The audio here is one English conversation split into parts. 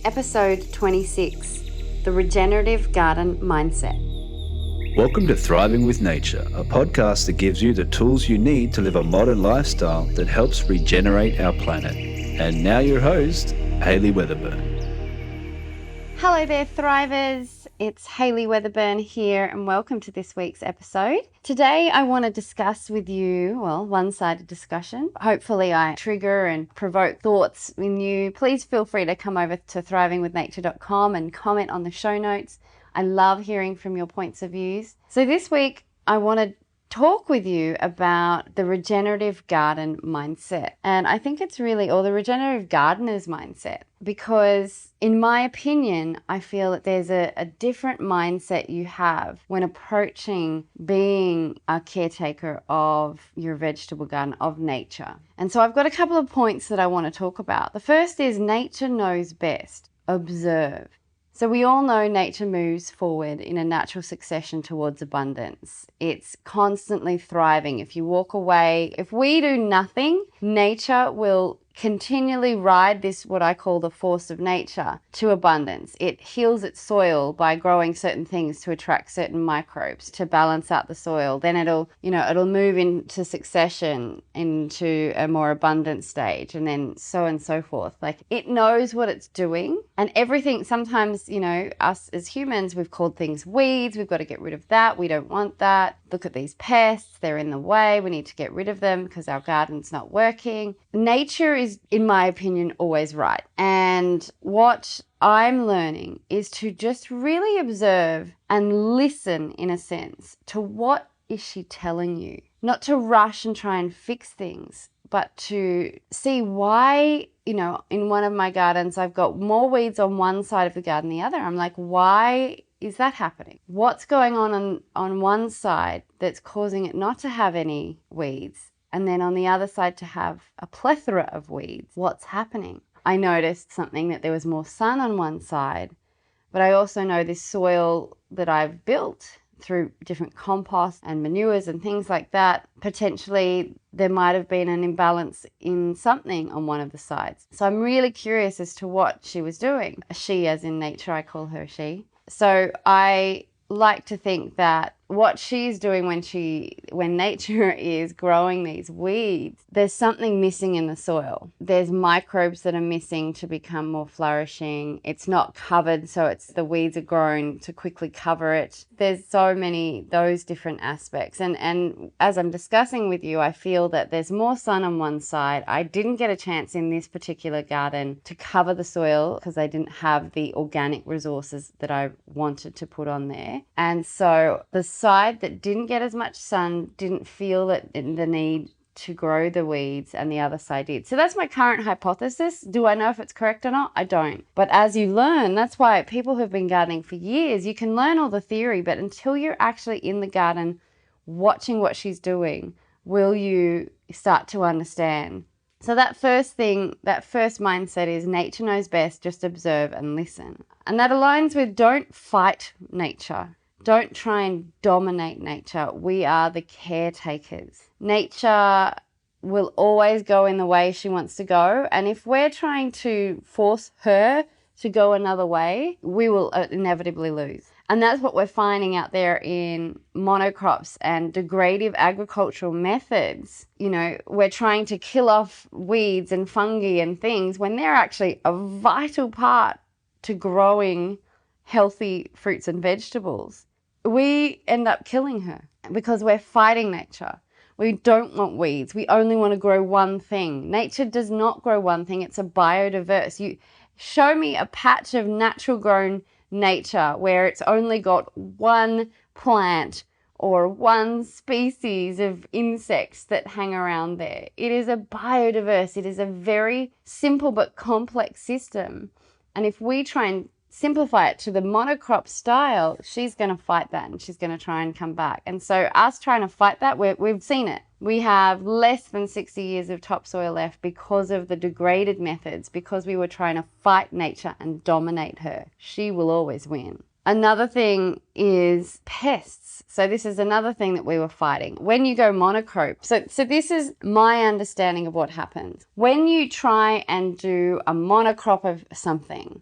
Episode 26, The Regenerative Garden Mindset. Welcome to Thriving with Nature, a podcast that gives you the tools you need to live a modern lifestyle that helps regenerate our planet. And now your host, Hayley Weatherburn. Hello there, Thrivers. It's Hayley Weatherburn here, and welcome to this week's episode. Today, I want to discuss with you, one-sided discussion. Hopefully, I trigger and provoke thoughts in you. Please feel free to come over to thrivingwithnature.com and comment on the show notes. I love hearing from your points of views. So this week, I want to talk with you about the regenerative garden mindset. And I think it's really, or the regenerative gardener's mindset, because in my opinion, I feel that there's a different mindset you have when approaching being a caretaker of your vegetable garden, of nature. And so I've got a couple of points that I want to talk about. The first is nature knows best. Observe. So we all know nature moves forward in a natural succession towards abundance. It's constantly thriving. If you walk away, if we do nothing, nature will continually ride this, what I call the force of nature, to abundance. It heals its soil by growing certain things to attract certain microbes to balance out the soil. Then it'll move into succession into a more abundant stage, and then so on and so forth. Like, it knows what it's doing, and everything, sometimes, us as humans, we've called things weeds. We've got to get rid of that. We don't want that. Look at these pests. They're in the way. We need to get rid of them because our garden's not working. Nature is, in my opinion, always right. And what I'm learning is to just really observe and listen, in a sense, to what is she telling you. Not to rush and try and fix things, but to see why, in one of my gardens, I've got more weeds on one side of the garden than the other. I'm like, why is that happening? What's going on one side that's causing it not to have any weeds, and then on the other side to have a plethora of weeds? What's happening? I noticed something, that there was more sun on one side, but I also know this soil that I've built through different compost and manures and things like that, potentially there might have been an imbalance in something on one of the sides. So I'm really curious as to what she was doing. She, as in nature, I call her she. So I like to think that what she's doing when nature is growing these weeds, there's something missing in the soil. There's microbes that are missing to become more flourishing. It's not covered, so the weeds are grown to quickly cover it. There's so many, those different aspects. And as I'm discussing with you, I feel that there's more sun on one side. I didn't get a chance in this particular garden to cover the soil because I didn't have the organic resources that I wanted to put on there. And so the side that didn't get as much sun didn't feel the need to grow the weeds, and the other side did. So that's my current hypothesis. Do I know if it's correct or not? I don't. But as you learn, that's why people who've been gardening for years, you can learn all the theory, but until you're actually in the garden watching what she's doing, will you start to understand. So that first mindset is nature knows best, just observe and listen. And that aligns with don't fight nature. Don't try and dominate nature. We are the caretakers. Nature will always go in the way she wants to go. And if we're trying to force her to go another way, we will inevitably lose. And that's what we're finding out there in monocrops and degradative agricultural methods. We're trying to kill off weeds and fungi and things when they're actually a vital part to growing healthy fruits and vegetables. We end up killing her because we're fighting nature. We don't want weeds. We only want to grow one thing. Nature does not grow one thing. It's a biodiverse. You show me a patch of natural grown nature where it's only got one plant or one species of insects that hang around there. It is a biodiverse. It is a very simple but complex system. And if we try and simplify it to the monocrop style, she's going to fight that and she's going to try and come back. And so us trying to fight that, we've seen it. We have less than 60 years of topsoil left because of the degraded methods, because we were trying to fight nature and dominate her. She will always win. Another thing is pests. So this is another thing that we were fighting. When you go monocrop, so this is my understanding of what happens. When you try and do a monocrop of something,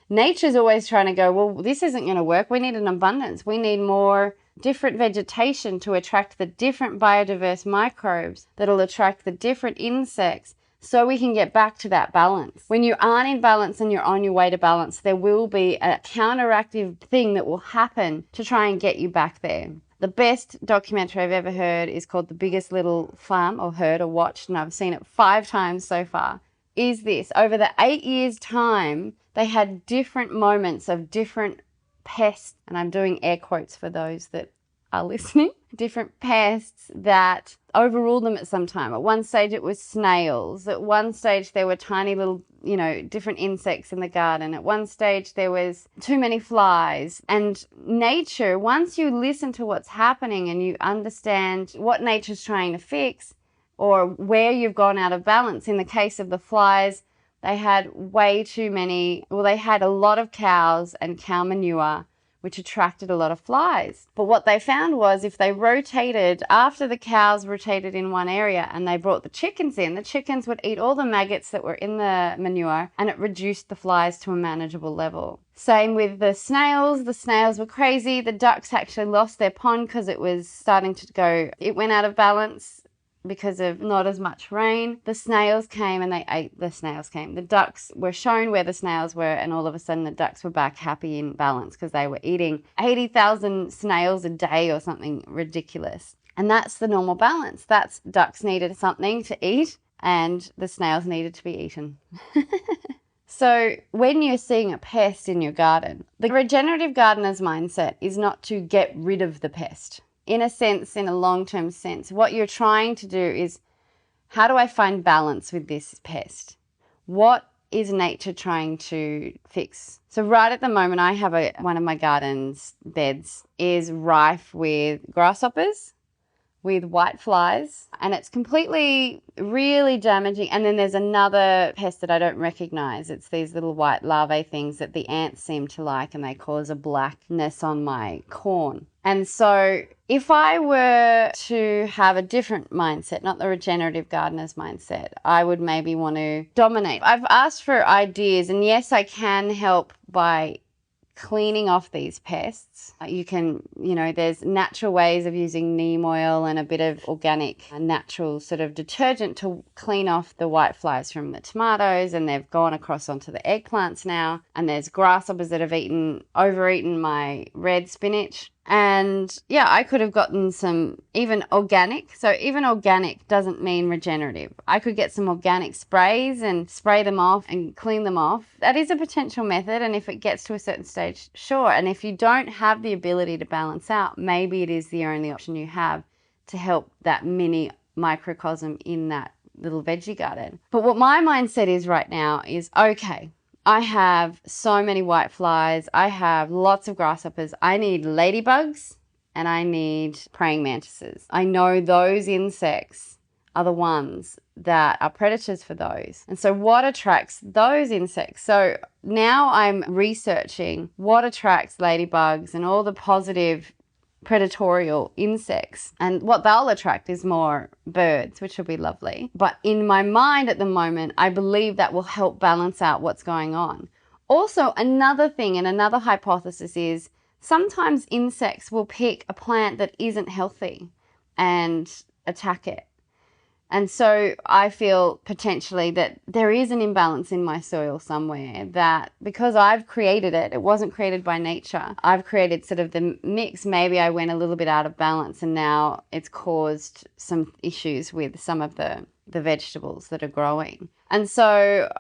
Nature's always trying to go, well, this isn't going to work. We need an abundance. We need more different vegetation to attract the different biodiverse microbes that'll attract the different insects, so we can get back to that balance. When you aren't in balance and you're on your way to balance, there will be a counteractive thing that will happen to try and get you back there. The best documentary I've ever heard is called The Biggest Little Farm, or heard or watched, and I've seen it 5 times so far, is this. Over the 8 years' time, they had different moments of different pests, and I'm doing air quotes for those that are listening, different pests that overruled them at some time. At one stage it was snails. At one stage there were tiny little, different insects in the garden. At one stage there was too many flies. And nature, once you listen to what's happening and you understand what nature's trying to fix or where you've gone out of balance, in the case of the flies, they had they had a lot of cows and cow manure, which attracted a lot of flies. But what they found was if they rotated, after the cows rotated in one area and they brought the chickens in, the chickens would eat all the maggots that were in the manure, and it reduced the flies to a manageable level. Same with the snails. The snails were crazy. The ducks actually lost their pond because it was starting to go, it went out of balance because of not as much rain. The snails came and they ate the snails came. The ducks were shown where the snails were, and all of a sudden the ducks were back happy in balance because they were eating 80,000 snails a day or something ridiculous. And that's the normal balance. That's ducks needed something to eat and the snails needed to be eaten. So when you're seeing a pest in your garden, the regenerative gardener's mindset is not to get rid of the pest. In a sense, in a long-term sense, what you're trying to do is, how do I find balance with this pest? What is nature trying to fix? So right at the moment, I have one of my garden's beds is rife with grasshoppers, with white flies, and it's completely really damaging. And then there's another pest that I don't recognize. It's these little white larvae things that the ants seem to like, and they cause a blackness on my corn. And so if I were to have a different mindset, not the regenerative gardener's mindset, I would maybe want to dominate. I've asked for ideas, and yes, I can help by cleaning off these pests. You can, there's natural ways of using neem oil and a bit of organic, natural sort of detergent to clean off the white flies from the tomatoes, and they've gone across onto the eggplants now. And there's grasshoppers that have overeaten my red spinach. And yeah, I could have gotten some even organic. So even organic doesn't mean regenerative. I could get some organic sprays and spray them off and clean them off. That is a potential method. And if it gets to a certain stage, sure. And if you don't have the ability to balance out, maybe it is the only option you have to help that mini microcosm in that little veggie garden. But what my mindset is right now is, okay, I have so many white flies. I have lots of grasshoppers. I need ladybugs and I need praying mantises. I know those insects are the ones that are predators for those. And so what attracts those insects? So now I'm researching what attracts ladybugs and all the positive predatorial insects, and what they'll attract is more birds, which will be lovely. But in my mind at the moment, I believe that will help balance out what's going on. Also, another thing and another hypothesis is sometimes insects will pick a plant that isn't healthy and attack it. And so I feel potentially that there is an imbalance in my soil somewhere, that because I've created it, it wasn't created by nature. I've created sort of the mix. Maybe I went a little bit out of balance and now it's caused some issues with some of the vegetables that are growing. And so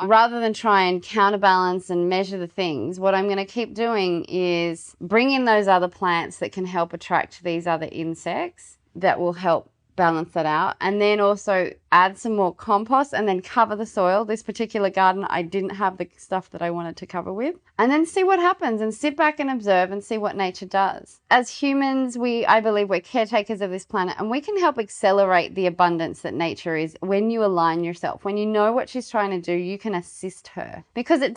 rather than try and counterbalance and measure the things, what I'm going to keep doing is bring in those other plants that can help attract these other insects that will help balance that out, and then also add some more compost and then cover the soil. This particular garden, I didn't have the stuff that I wanted to cover with, and then see what happens and sit back and observe and see what nature does. As humans, I believe we're caretakers of this planet, and we can help accelerate the abundance that nature is when you align yourself. When you know what she's trying to do, you can assist her, because it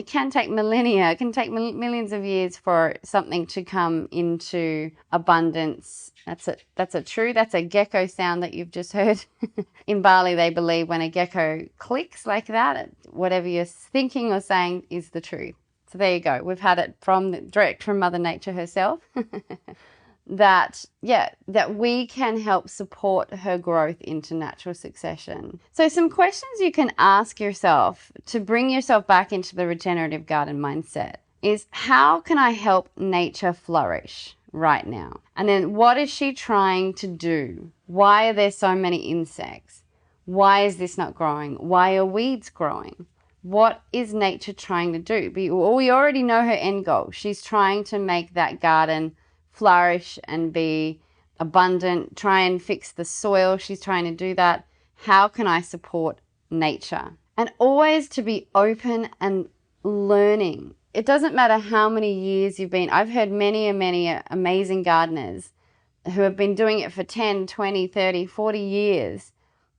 can take millennia, it can take millions of years for something to come into abundance. That's a gecko sound that you've just heard. In Bali, they believe when a gecko clicks like that, whatever you're thinking or saying is the truth. So there you go. We've had it direct from Mother Nature herself. that we can help support her growth into natural succession. So some questions you can ask yourself to bring yourself back into the regenerative garden mindset is, how can I help nature flourish right now? And then, what is she trying to do? Why are there so many insects? Why is this not growing? Why are weeds growing? What is nature trying to do? We already know her end goal. She's trying to make that garden flourish and be abundant, try and fix the soil. She's trying to do that. How can I support nature? And always to be open and learning. It doesn't matter how many years you've been. I've heard many and many amazing gardeners who have been doing it for 10, 20, 30, 40 years.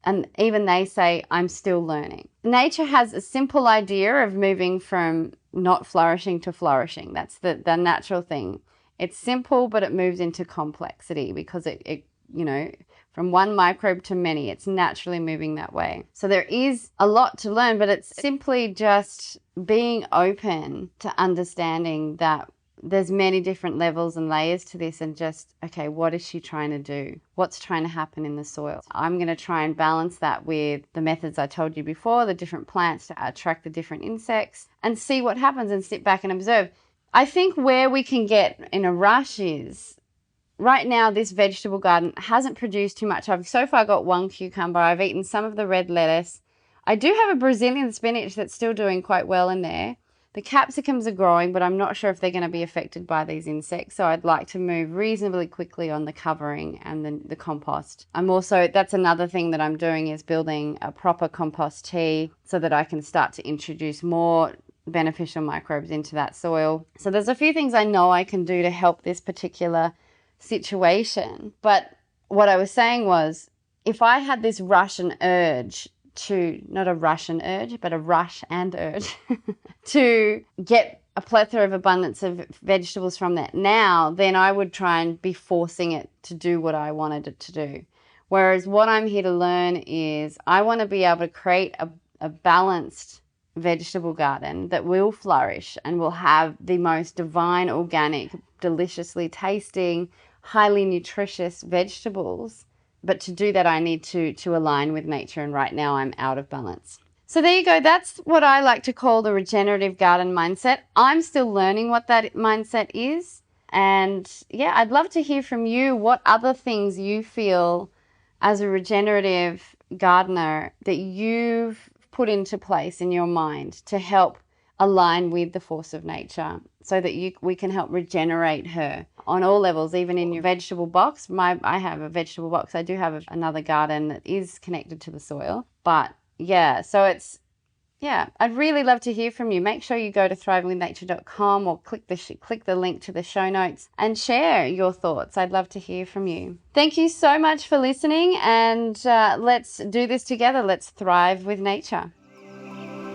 And even they say, I'm still learning. Nature has a simple idea of moving from not flourishing to flourishing. That's the natural thing. It's simple, but it moves into complexity because it from one microbe to many, it's naturally moving that way. So there is a lot to learn, but it's simply just being open to understanding that there's many different levels and layers to this, and just, okay, what is she trying to do? What's trying to happen in the soil? I'm going to try and balance that with the methods I told you before, the different plants to attract the different insects, and see what happens and sit back and observe. I think where we can get in a rush is, right now this vegetable garden hasn't produced too much. I've so far got one cucumber. I've eaten some of the red lettuce. I do have a Brazilian spinach that's still doing quite well in there. The capsicums are growing, but I'm not sure if they're going to be affected by these insects. So I'd like to move reasonably quickly on the covering and the compost. That's another thing that I'm doing, is building a proper compost tea so that I can start to introduce more beneficial microbes into that soil. So there's a few things I know I can do to help this particular situation. But what I was saying was, if I had this rush and urge not a Russian urge, but a rush and urge to get a plethora of abundance of vegetables from that now, then I would try and be forcing it to do what I wanted it to do. Whereas what I'm here to learn is, I want to be able to create a balanced vegetable garden that will flourish and will have the most divine, organic, deliciously tasting, highly nutritious vegetables. But to do that, I need to align with nature, and right now I'm out of balance. So there you go. That's what I like to call the regenerative garden mindset. I'm still learning what that mindset is. And yeah, I'd love to hear from you what other things you feel as a regenerative gardener that you've put into place in your mind to help align with the force of nature, so that we can help regenerate her on all levels, even in your vegetable box. I have a vegetable box. I do have another garden that is connected to the soil. But yeah, so I'd really love to hear from you. Make sure you go to thrivingwithnature.com or click the link to the show notes and share your thoughts. I'd love to hear from you. Thank you so much for listening, and let's do this together. Let's thrive with nature.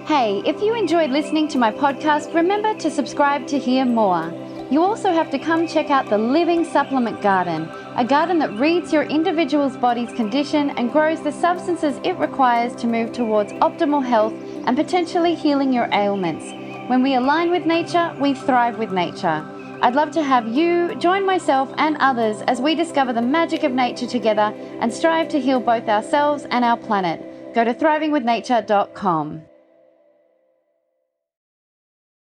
Hey, if you enjoyed listening to my podcast, remember to subscribe to hear more. You also have to come check out the Living Supplement Garden, a garden that reads your individual's body's condition and grows the substances it requires to move towards optimal health and potentially healing your ailments. When we align with nature, we thrive with nature. I'd love to have you join myself and others as we discover the magic of nature together and strive to heal both ourselves and our planet. Go to thrivingwithnature.com.